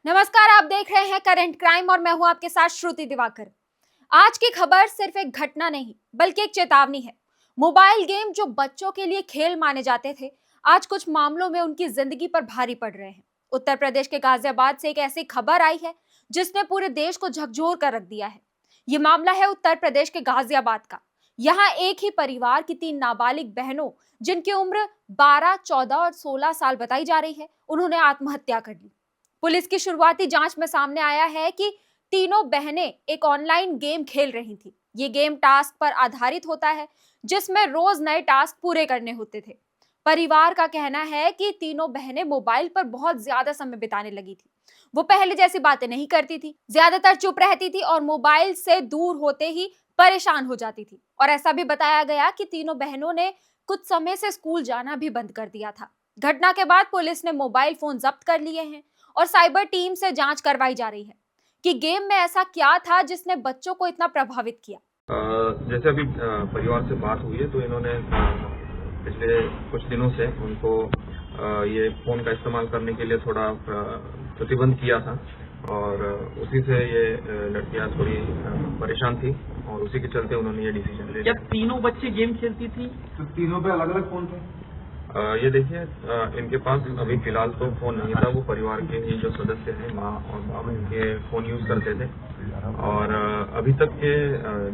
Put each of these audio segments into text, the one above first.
नमस्कार, आप देख रहे हैं करंट क्राइम और मैं हूं आपके साथ श्रुति दिवाकर। आज की खबर सिर्फ एक घटना नहीं बल्कि एक चेतावनी है। मोबाइल गेम जो बच्चों के लिए खेल माने जाते थे, आज कुछ मामलों में उनकी जिंदगी पर भारी पड़ रहे हैं। उत्तर प्रदेश के गाजियाबाद से एक ऐसी खबर आई है जिसने पूरे देश को झकझोर कर रख दिया है। ये मामला है उत्तर प्रदेश के गाजियाबाद का। यहाँ एक ही परिवार की 3 नाबालिग बहनों, जिनकी उम्र 12, 14 और 16 साल बताई जा रही है, उन्होंने आत्महत्या कर ली। पुलिस की शुरुआती जांच में सामने आया है कि तीनों बहनें एक ऑनलाइन गेम खेल रही थी। ये गेम टास्क पर आधारित होता है जिसमें रोज नए टास्क पूरे करने होते थे। परिवार का कहना है कि तीनों बहनें मोबाइल पर बहुत ज्यादा समय बिताने लगी थी। वो पहले जैसी बातें नहीं करती थी, ज्यादातर चुप रहती थी और मोबाइल से दूर होते ही परेशान हो जाती थी। और ऐसा भी बताया गया कि तीनों बहनों ने कुछ समय से स्कूल जाना भी बंद कर दिया था। घटना के बाद पुलिस ने मोबाइल फोन जब्त कर लिए हैं और साइबर टीम से जांच करवाई जा रही है कि गेम में ऐसा क्या था जिसने बच्चों को इतना प्रभावित किया। जैसे अभी परिवार से बात हुई है तो इन्होंने पिछले कुछ दिनों से उनको ये फोन का इस्तेमाल करने के लिए थोड़ा प्रतिबंध किया था और उसी से ये लड़कियां थोड़ी परेशान थी और उसी के चलते उन्होंने ये डिसीजन लिया। जब तीनों बच्चे गेम खेलती थी तो तीनों पे अलग अलग फोन थे? ये देखिए, इनके पास अभी फिलहाल तो फोन नहीं था। वो परिवार के ही जो सदस्य हैं, माँ और बाबा, इनके फोन यूज करते थे और अभी तक के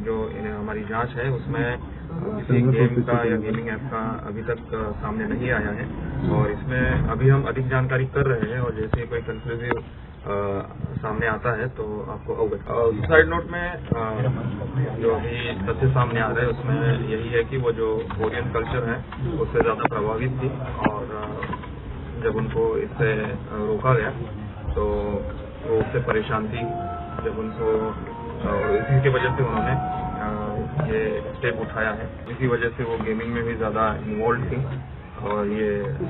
जो हमारी जांच है उसमें किसी गेम का या गेमिंग ऐप का अभी तक सामने नहीं आया है और इसमें अभी हम अधिक जानकारी कर रहे हैं और जैसे कोई कंक्लूसिव सामने आता है तो आपको अवगत। सुसाइड नोट में जो अभी तथ्य सामने आ रहे हैं उसमें यही है कि वो जो कोरियन कल्चर है उससे ज्यादा प्रभावित थी और जब उनको इससे रोका गया तो वो उससे परेशान थी। जब उनको इसी की वजह से उन्होंने ये स्टेप उठाया है। इसी वजह से वो गेमिंग में भी ज्यादा इन्वॉल्व थी और ये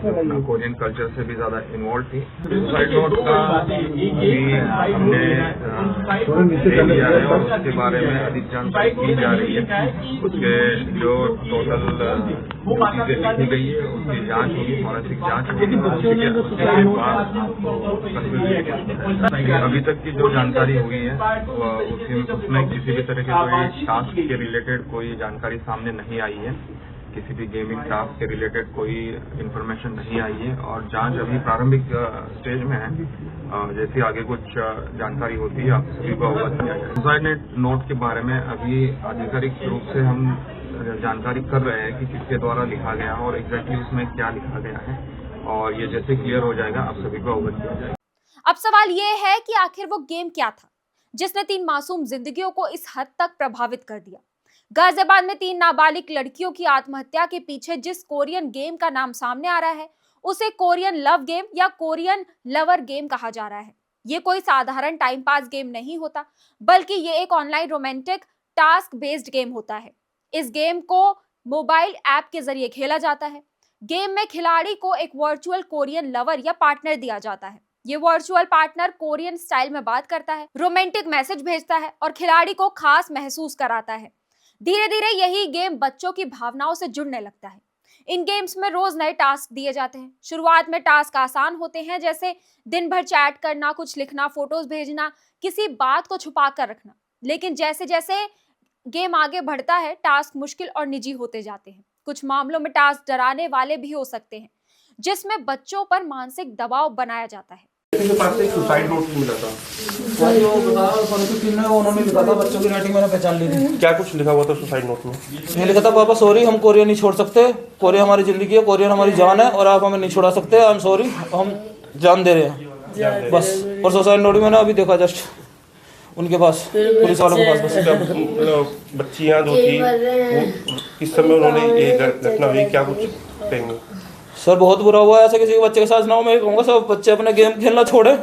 अपना कोरियन कल्चर से भी ज्यादा इन्वॉल्व थी। सुसाइड नोट का भी हमने ले लिया है और उसके बारे में अधिक जानकारी की जा रही है। उसके जो टोटल चीजें लिखी गई है उसकी जांच होगी, फॉरेंसिक जांच होगी और उसके बाद अभी तक की जो जानकारी हुई है उसमें किसी भी तरह के कोई टास्क के रिलेटेड कोई जानकारी सामने नहीं आई है। किसी भी गेमिंग टास्क के रिलेटेड कोई इन्फॉर्मेशन नहीं आई है और जांच अभी प्रारंभिक स्टेज में है। जैसे आगे कुछ जानकारी होती है आप सभी को अवगत किया जाए। सुसाइड नोट के बारे में अभी आधिकारिक रूप से हम जानकारी कर रहे हैं कि किसके द्वारा लिखा गया और एग्जैक्टली उसमें क्या लिखा गया है और ये जैसे क्लियर हो जाएगा आप सभी को अवगत किया जाएगा। अब सवाल ये है कि आखिर वो गेम क्या था जिसने 3 मासूम जिंदगियों को इस हद तक प्रभावित कर दिया। गाजियाबाद में 3 नाबालिग लड़कियों की आत्महत्या के पीछे जिस कोरियन गेम का नाम सामने आ रहा है उसे कोरियन लव गेम या कोरियन लवर गेम कहा जा रहा है। ये कोई साधारण टाइम पास गेम नहीं होता बल्कि ये एक online romantic task based game होता है। इस गेम को मोबाइल ऐप के जरिए खेला जाता है। गेम में खिलाड़ी को एक वर्चुअल कोरियन लवर या पार्टनर दिया जाता है। ये वर्चुअल पार्टनर कोरियन स्टाइल में बात करता है, रोमांटिक मैसेज भेजता है और खिलाड़ी को खास महसूस कराता है। धीरे धीरे यही गेम बच्चों की भावनाओं से जुड़ने लगता है। इन गेम्स में रोज नए टास्क दिए जाते हैं। शुरुआत में टास्क आसान होते हैं, जैसे दिन भर चैट करना, कुछ लिखना, फोटोज भेजना, किसी बात को छुपा कर रखना। लेकिन जैसे जैसे गेम आगे बढ़ता है टास्क मुश्किल और निजी होते जाते हैं। कुछ मामलों में टास्क डराने वाले भी हो सकते हैं जिसमें बच्चों पर मानसिक दबाव बनाया जाता है। के पास एक सुसाइड नोट मिला था, उन्होंने लिखा था, बच्चों की राइटिंग मैंने पहचान ली थी। क्या कुछ लिखा हुआ था सुसाइड नोट में? ये लिखा था, पापा सॉरी, हम कोरिया नहीं छोड़ सकते, कोरिया हमारी जिंदगी है, कोरिया हमारी जान है और आप हमें नहीं छोड़ा सकते, आई एम सॉरी, हम जान दे रहे हैं बस। और सुसाइड नोट मैंने अभी देखा जस्ट उनके पास, पुलिस वालों के पास। बस बच्चियाँ जो थी वो किस समय उन्होंने ये घटना हुई, क्या कुछ कहेंगे? सर बहुत बुरा हुआ है, ऐसे किसी के बच्चे के साथ ना हो। मैं कहूँगा सब बच्चे अपने गेम खेलना छोड़े,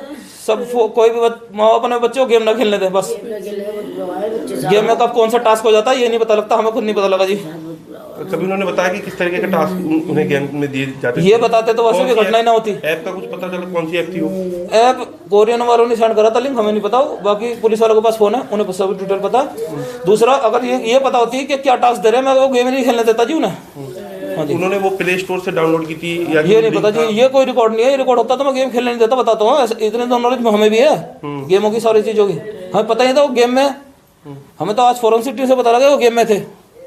सब कोई भी माँ बाप अपने बच्चों को गेम ना खेलने दें बस। गेम में कब कौन सा टास्क हो जाता है ये नहीं पता लगता, हमें खुद नहीं पता लगा जी। कभी उन्होंने बताया कि किस तरीके के टास्क उन्हें गेम में दिए जाते? ये बताते तो वैसे भी घटना ही ना होती। ऐप का कुछ पता चला कौन सी ऐप थी वो? ऐप कोरियन वालों ने सेंड करा था लिंक, हमें नहीं पता। बाकी पुलिस वालों के पास फोन है, उन्हें सब डिटेल पता। दूसरा, अगर ये पता होती है कि क्या टास्क दे रहे हैं, मैं वो गेम नहीं खेलने देता जी उन्हें। हाँ जी। उन्होंने वो प्ले स्टोर से डाउनलोड की थी या ये नहीं पता जी, ये कोई रिकॉर्ड नहीं है। ये रिकॉर्ड होता तो मैं गेम खेलने नहीं देता, बताता हूँ। इतने तो नॉलेज हमें भी है गेमों की, सारी चीज़ों की। हमें पता ही था वो गेम में, हमें तो आज फॉरेंसिक टीम से पता लगा वो गेम में थे।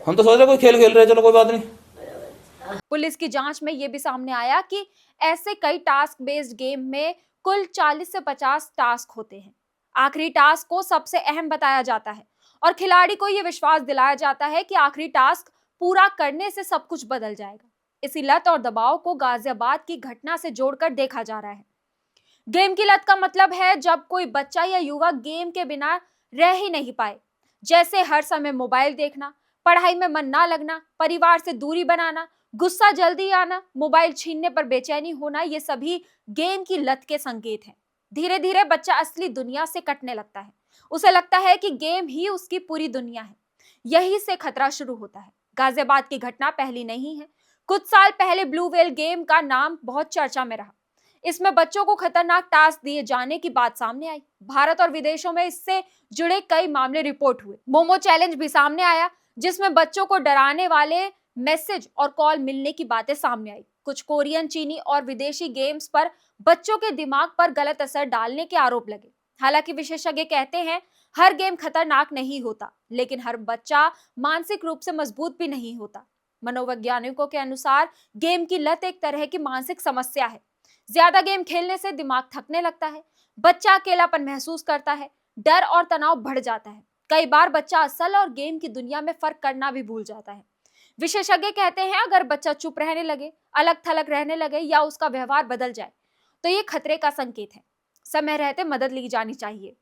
हम तो सोच रहे कोई खेल खेल रहे, चलो कोई बात नहीं। पुलिस की जांच में यह भी सामने आया कि ऐसे कई टास्क बेस्ड गेम में कुल 40 से 50 टास्क होते हैं। आखिरी टास्क को सबसे अहम बताया जाता है और खिलाड़ी को यह विश्वास दिलाया जाता है कि आखिरी टास्क पूरा करने से सब कुछ बदल जाएगा। इसी लत और दबाव को गाजियाबाद की घटना से जोड़कर देखा जा रहा है। गेम की लत का मतलब है जब कोई बच्चा या युवा गेम के बिना रह ही नहीं पाए, जैसे हर समय मोबाइल देखना, पढ़ाई में मन ना लगना, परिवार से दूरी बनाना, गुस्सा जल्दी आना, मोबाइल छीनने पर बेचैनी होना, ये सभी गेम की लत के संकेत हैं। धीरे धीरे बच्चा असली दुनिया से कटने लगता है। उसे लगता है कि गेम ही उसकी पूरी दुनिया है। यही से खतरा शुरू होता है। गाजियाबाद की घटना पहली नहीं है। कुछ साल पहले ब्लू व्हेल गेम का नाम बहुत चर्चा में रहा। इसमें बच्चों को खतरनाक टास्क दिए जाने की बात सामने आई। भारत और विदेशों में इससे जुड़े कई मामले रिपोर्ट हुए। मोमो चैलेंज भी सामने आया, जिसमें बच्चों को डराने वाले मैसेज और कॉल मिलने की बातें सामने आई। कुछ कोरियन, चीनी और विदेशी गेम्स पर बच्चों के दिमाग पर गलत असर डालने के आरोप लगे। हालांकि विशेषज्ञ कहते हैं हर गेम खतरनाक नहीं होता, लेकिन हर बच्चा मानसिक रूप से मजबूत भी नहीं होता। मनोवैज्ञानिकों के अनुसार गेम की लत एक तरह की मानसिक समस्या है। ज्यादा गेम खेलने से दिमाग थकने लगता है, बच्चा अकेलापन महसूस करता है, डर और तनाव बढ़ जाता है। कई बार बच्चा असल और गेम की दुनिया में फर्क करना भी भूल जाता है। विशेषज्ञ कहते हैं अगर बच्चा चुप रहने लगे, अलग थलग रहने लगे या उसका व्यवहार बदल जाए तो ये खतरे का संकेत है। समय रहते मदद ली जानी चाहिए।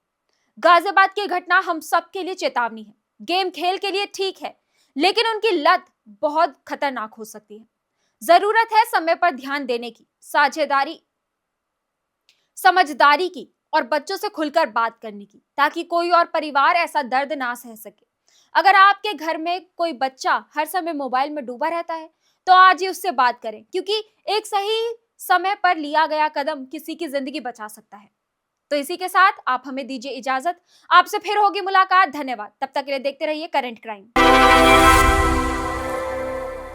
गाजियाबाद की घटना हम सबके लिए चेतावनी है। गेम खेल के लिए ठीक है, लेकिन उनकी लत बहुत खतरनाक हो सकती है। जरूरत है समय पर ध्यान देने की, साझेदारी, समझदारी की और बच्चों से खुलकर बात करने की, ताकि कोई और परिवार ऐसा दर्द ना सह सके। अगर आपके घर में कोई बच्चा हर समय मोबाइल में डूबा रहता है तो आज ही उससे बात करें, क्योंकि एक सही समय पर लिया गया कदम किसी की जिंदगी बचा सकता है। तो इसी के साथ आप हमें दीजिए इजाजत। आपसे फिर होगी मुलाकात। धन्यवाद। तब तक के लिए देखते रहिए करंट क्राइम।